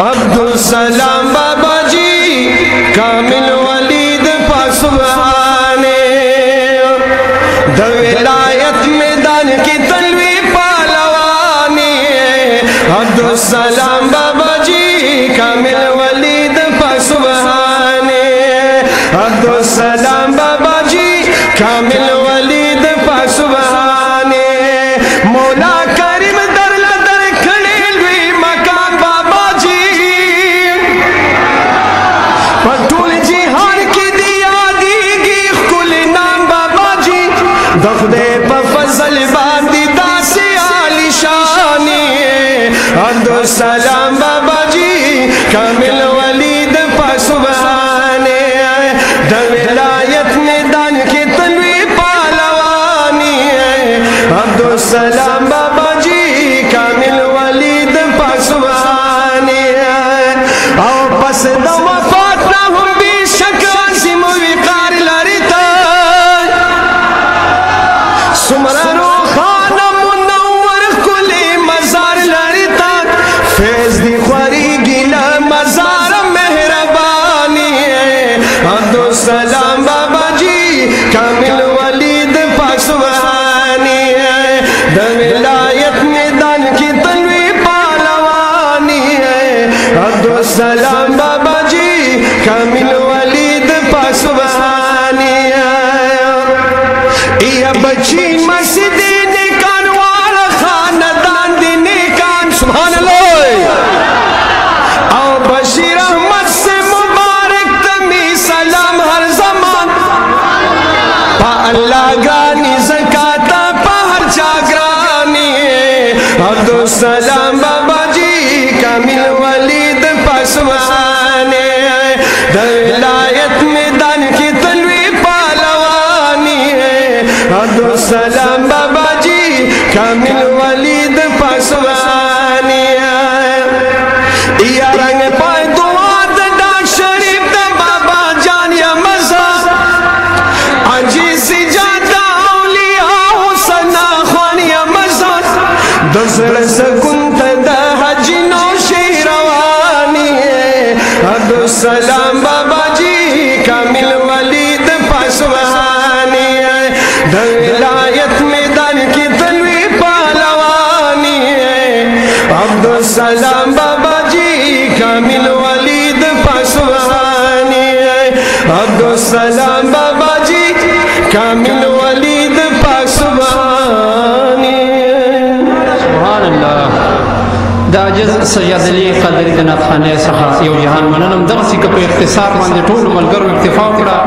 अब्दुल सलाम बाबा जी कामिल Waleed पासवाने the विलायत मैदान की तलवी पहलवानी अब्दुल सलाम बाबा जी कामिल वलीद पासवाने अब्दुल सलाम बाबा जी कामिल वलीद पासवाने मौला करीम दरला दर खड़े हुई मकान बाबा जी पटुल जिहान की दिया दीगी कुल नाम बाबा जी दखदे फजल बांदी दासे आली शानी अब्दुल सलाम बाबा जी कामिल वलीद पासवाने द विलायत मैदान की तलवी पहलवानी अब्दुल सलाम बाबा जी कामिल वलीद पासवाने आओ पस दवा फातना हम भी शकासिम विकार लड़ता सुमरा खाना मुनव्वर कुली मजार लड़ता फैज दी ख्वारी गिला मजार मेहरबानी अब्दुल सलाम बाबा जी कामिल वलीद पासवानी द विलायत मैदान की तलवी पहलवानी अब्दुल सलाम बाबा जी कामिल वलीद पासवानी या बच्ची मस्जिद निकान वाला खानदान दिने कान सुभान अल्लाह आओ बशीर अहमद से मुबारक तमी सलाम हर जमान पा अल्लाह गानी ज़काता पा हर जागरानी अब्दुल सलाम बाबा जी कामिल वलीद पासवाने द विलायत मैदान की तलवी पहलवानी अब्दुल सलाम बाबा जी कामिल वलीद पासवानी या रंग पाए दुआ दा शरीफ दा बाबा जान या मजा अंजी सी जाता औलिया हुसना खान या मजा दसर सकुंत दा हज no sherwani Abdul Salam Baba ji Kamil Waleed पासवानी the विलायत मैदान की तलवी पहलवानी अब्दुल सलाम बाबा जी कामिल वलीद पासवानी अब्दुल सलाम बाबा जी कामिल वलीद पासवानी सुभान अल्लाह दाजज सैयद अली क़दरी द नतखाने सहा यो जहान मननम दरसी का पे इख्तिसार मान टोल मलगर इक्तिफा करा